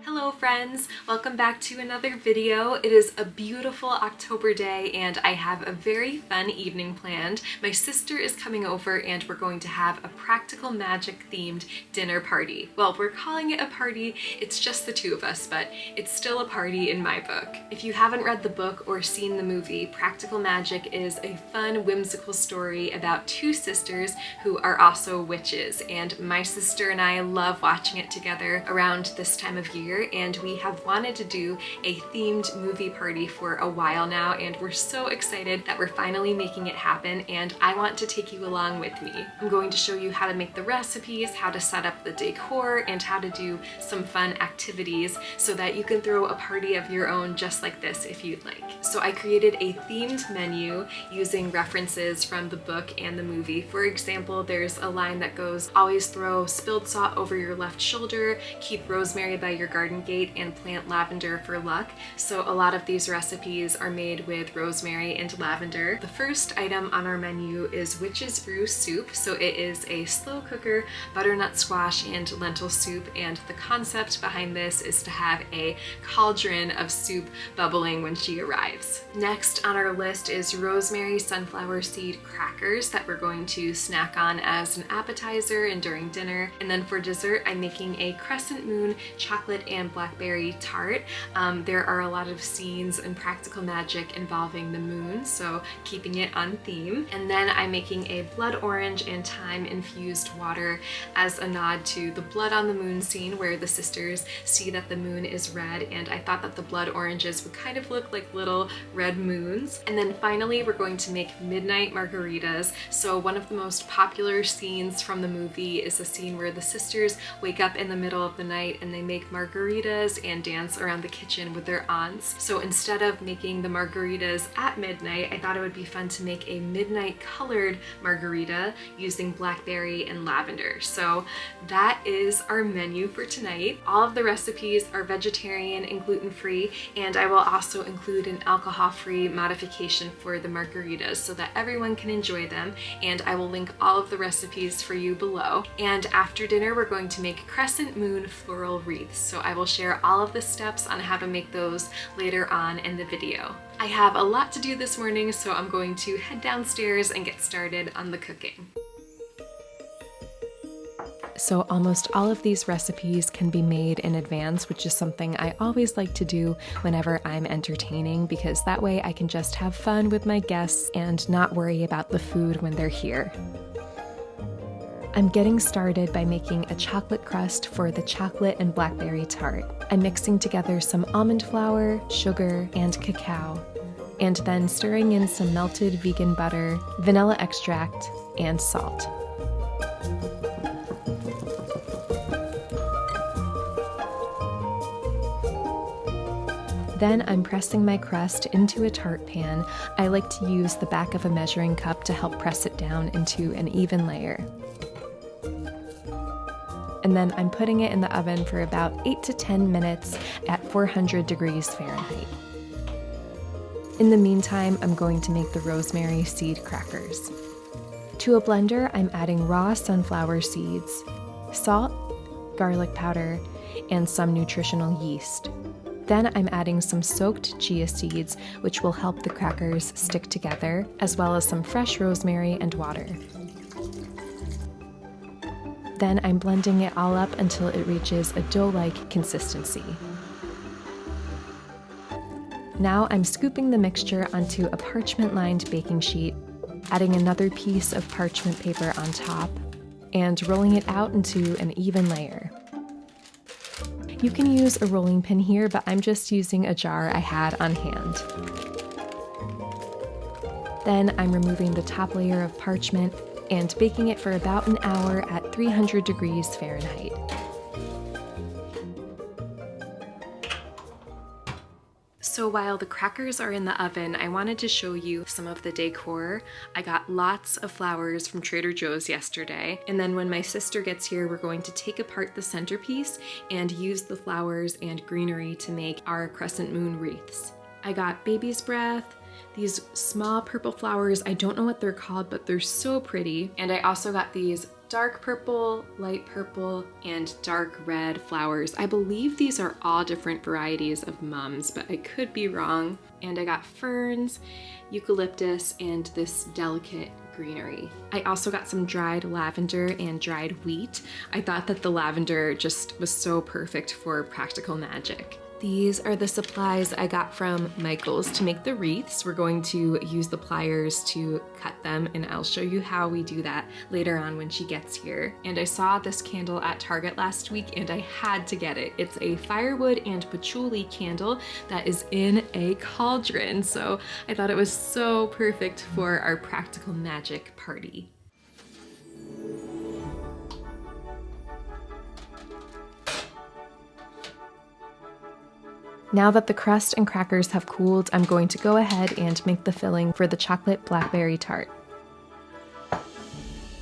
Hello friends, welcome back to another video. It is a beautiful October day and I have a very fun evening planned. My sister is coming over and we're going to have a practical magic themed dinner party. Well, we're calling it a party, it's just the two of us, but it's still a party in my book. If you haven't read the book or seen the movie, Practical Magic is a fun, whimsical story about two sisters who are also witches, and my sister and I love watching it together around this time of year, and we have wanted to do a themed movie party for a while now, and we're so excited that we're finally making it happen, and I want to take you along with me. I'm going to show you how to make the recipes, how to set up the decor, and how to do some fun activities so that you can throw a party of your own just like this if you'd like. So I created a themed menu using references from the book and the movie. For example, there's a line that goes, "Always throw spilled salt over your left shoulder, keep rosemary by your garden gate, and plant lavender for luck." So a lot of these recipes are made with rosemary and lavender. The first item on our menu is Witch's Brew soup. So it is a slow cooker butternut squash and lentil soup, and the concept behind this is to have a cauldron of soup bubbling when she arrives. Next on our list is rosemary sunflower seed crackers that we're going to snack on as an appetizer and during dinner. And then for dessert, I'm making a crescent moon chocolate and blackberry tart. There are a lot of scenes in Practical Magic involving the moon, so keeping it on theme. And then I'm making a blood orange and thyme infused water as a nod to the blood on the moon scene where the sisters see that the moon is red, and I thought that the blood oranges would kind of look like little red moons. And then finally we're going to make midnight margaritas. So one of the most popular scenes from the movie is a scene where the sisters wake up in the middle of the night and they make margaritas and dance around the kitchen with their aunts. So instead of making the margaritas at midnight, I thought it would be fun to make a midnight colored margarita using blackberry and lavender. So that is our menu for tonight. All of the recipes are vegetarian and gluten-free, and I will also include an alcohol-free modification for the margaritas so that everyone can enjoy them, and I will link all of the recipes for you below. And after dinner, we're going to make crescent moon floral wreaths. So I will share all of the steps on how to make those later on in the video. I have a lot to do this morning, so I'm going to head downstairs and get started on the cooking. So almost all of these recipes can be made in advance, which is something I always like to do whenever I'm entertaining, because that way I can just have fun with my guests and not worry about the food when they're here. I'm getting started by making a chocolate crust for the chocolate and blackberry tart. I'm mixing together some almond flour, sugar, and cacao, and then stirring in some melted vegan butter, vanilla extract, and salt. Then I'm pressing my crust into a tart pan. I like to use the back of a measuring cup to help press it down into an even layer. And then I'm putting it in the oven for about 8 to 10 minutes at 400 degrees Fahrenheit. In the meantime, I'm going to make the rosemary seed crackers. To a blender, I'm adding raw sunflower seeds, salt, garlic powder, and some nutritional yeast. Then I'm adding some soaked chia seeds, which will help the crackers stick together, as well as some fresh rosemary and water. Then I'm blending it all up until it reaches a dough-like consistency. Now I'm scooping the mixture onto a parchment-lined baking sheet, adding another piece of parchment paper on top, and rolling it out into an even layer. You can use a rolling pin here, but I'm just using a jar I had on hand. Then I'm removing the top layer of parchment and baking it for about an hour at 300 degrees Fahrenheit. So while the crackers are in the oven, I wanted to show you some of the decor. I got lots of flowers from Trader Joe's yesterday, and then when my sister gets here, we're going to take apart the centerpiece and use the flowers and greenery to make our crescent moon wreaths. I got baby's breath, these small purple flowers. I don't know what they're called, but they're so pretty. And I also got these dark purple, light purple, and dark red flowers. I believe these are all different varieties of mums, but I could be wrong. And I got ferns, eucalyptus, and this delicate greenery. I also got some dried lavender and dried wheat. I thought that the lavender just was so perfect for practical magic. These are the supplies I got from Michael's to make the wreaths. We're going to use the pliers to cut them, and I'll show you how we do that later on when she gets here. And I saw this candle at Target last week and I had to get it. It's a firewood and patchouli candle that is in a cauldron, so I thought it was so perfect for our practical magic party. Now that the crust and crackers have cooled, I'm going to go ahead and make the filling for the chocolate blackberry tart.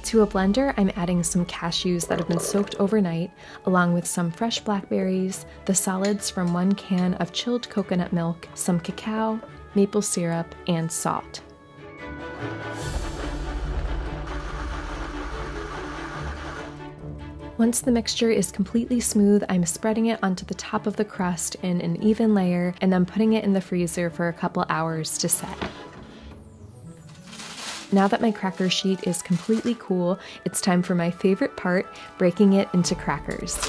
To a blender, I'm adding some cashews that have been soaked overnight, along with some fresh blackberries, the solids from 1 can of chilled coconut milk, some cacao, maple syrup, and salt. Once the mixture is completely smooth, I'm spreading it onto the top of the crust in an even layer and then putting it in the freezer for a couple hours to set. Now that my cracker sheet is completely cool, it's time for my favorite part, breaking it into crackers.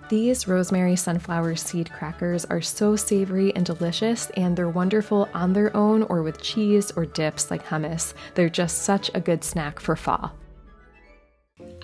These rosemary sunflower seed crackers are so savory and delicious, and they're wonderful on their own or with cheese or dips like hummus. They're just such a good snack for fall.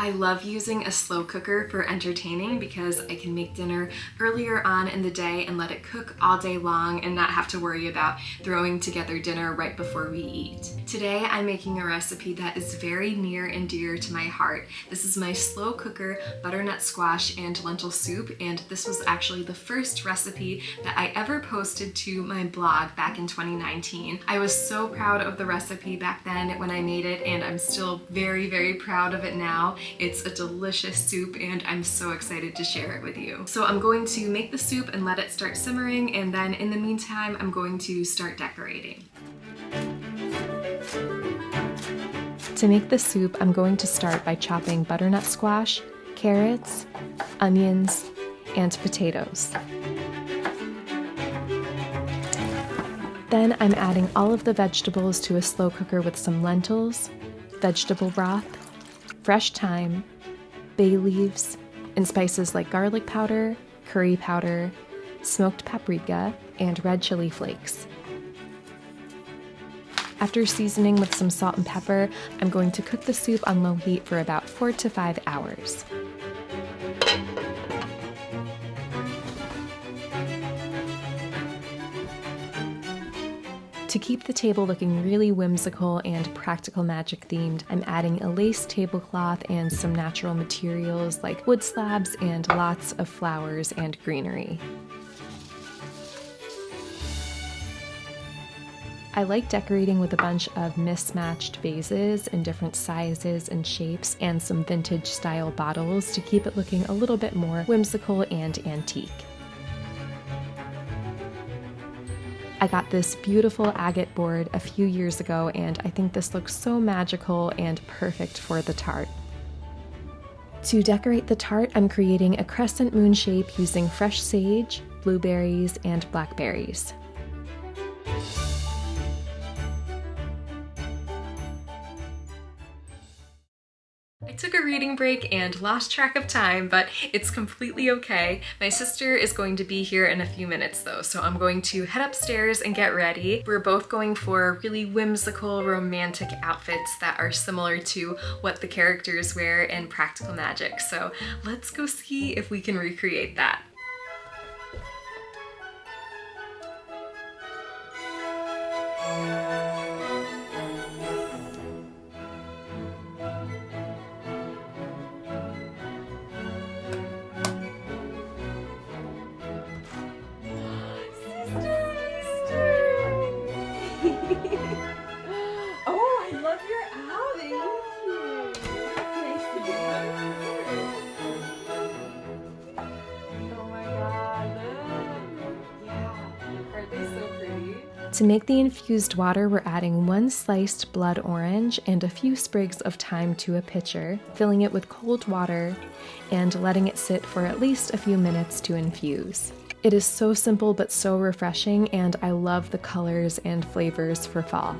I love using a slow cooker for entertaining because I can make dinner earlier on in the day and let it cook all day long and not have to worry about throwing together dinner right before we eat. Today I'm making a recipe that is very near and dear to my heart. This is my slow cooker butternut squash and lentil soup, and this was actually the first recipe that I ever posted to my blog back in 2019. I was so proud of the recipe back then when I made it, and I'm still very, very proud of it now. It's a delicious soup and I'm so excited to share it with you. So I'm going to make the soup and let it start simmering, and then in the meantime I'm going to start decorating. To make the soup, I'm going to start by chopping butternut squash, carrots, onions, and potatoes. Then I'm adding all of the vegetables to a slow cooker with some lentils, vegetable broth, fresh thyme, bay leaves, and spices like garlic powder, curry powder, smoked paprika, and red chili flakes. After seasoning with some salt and pepper, I'm going to cook the soup on low heat for about 4 to 5 hours. To keep the table looking really whimsical and practical magic themed, I'm adding a lace tablecloth and some natural materials like wood slabs and lots of flowers and greenery. I like decorating with a bunch of mismatched vases in different sizes and shapes and some vintage style bottles to keep it looking a little bit more whimsical and antique. I got this beautiful agate board a few years ago, and I think this looks so magical and perfect for the tart. To decorate the tart, I'm creating a crescent moon shape using fresh sage, blueberries, and blackberries. I took a reading break and lost track of time, but it's completely okay. My sister is going to be here in a few minutes though, so I'm going to head upstairs and get ready. We're both going for really whimsical, romantic outfits that are similar to what the characters wear in Practical Magic, so let's go see if we can recreate that. To make the infused water, we're adding 1 sliced blood orange and a few sprigs of thyme to a pitcher, filling it with cold water and letting it sit for at least a few minutes to infuse. It is so simple but so refreshing, and I love the colors and flavors for fall.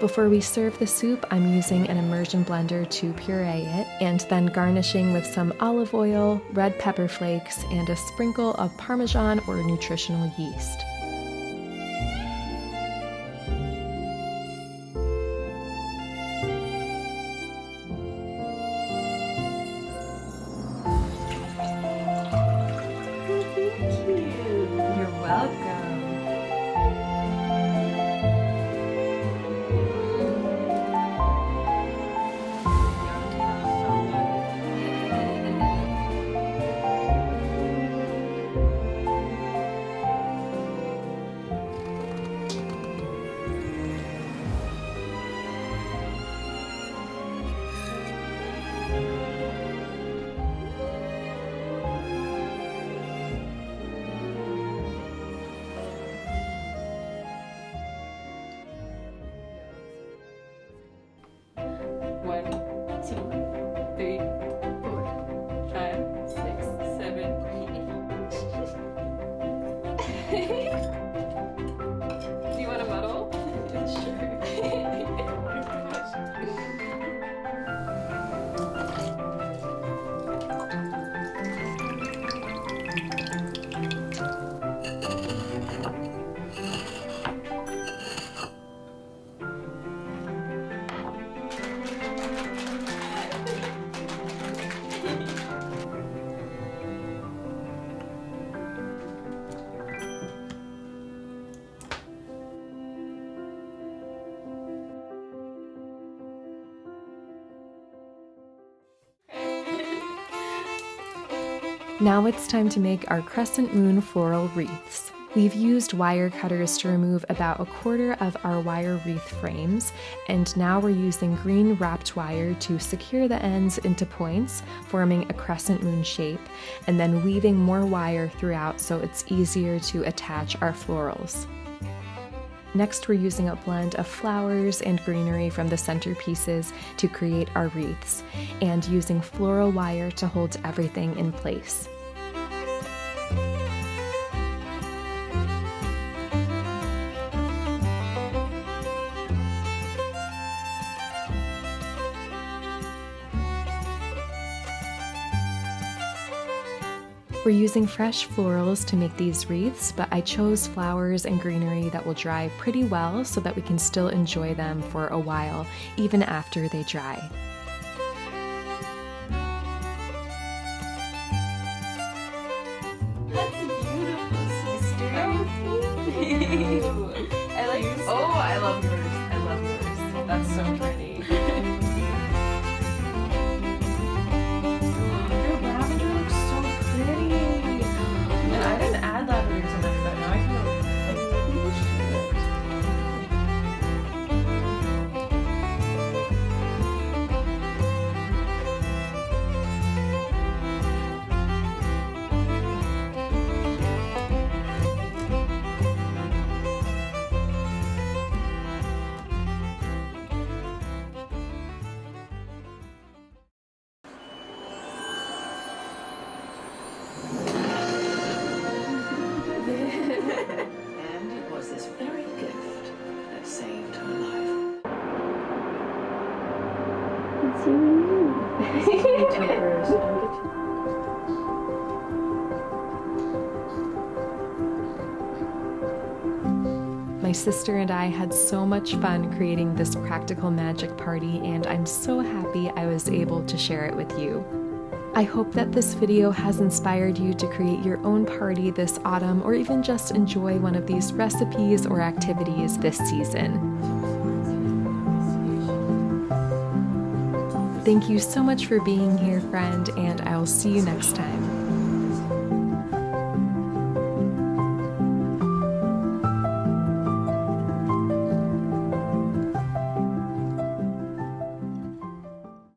Before we serve the soup, I'm using an immersion blender to puree it, and then garnishing with some olive oil, red pepper flakes, and a sprinkle of Parmesan or nutritional yeast. You're welcome. Do you want a muddle? Sure. Now it's time to make our crescent moon floral wreaths. We've used wire cutters to remove about 1/4 of our wire wreath frames, and now we're using green wrapped wire to secure the ends into points, forming a crescent moon shape, and then weaving more wire throughout so it's easier to attach our florals. Next, we're using a blend of flowers and greenery from the centerpieces to create our wreaths, and using floral wire to hold everything in place. We're using fresh florals to make these wreaths, but I chose flowers and greenery that will dry pretty well so that we can still enjoy them for a while, even after they dry. That's beautiful, sister. I like yours. Oh, I love yours. I love yours. That's so pretty. It's you and me. My sister and I had so much fun creating this practical magic party, and I'm so happy I was able to share it with you. I hope that this video has inspired you to create your own party this autumn, or even just enjoy one of these recipes or activities this season. Thank you so much for being here, friend, and I'll see you next time.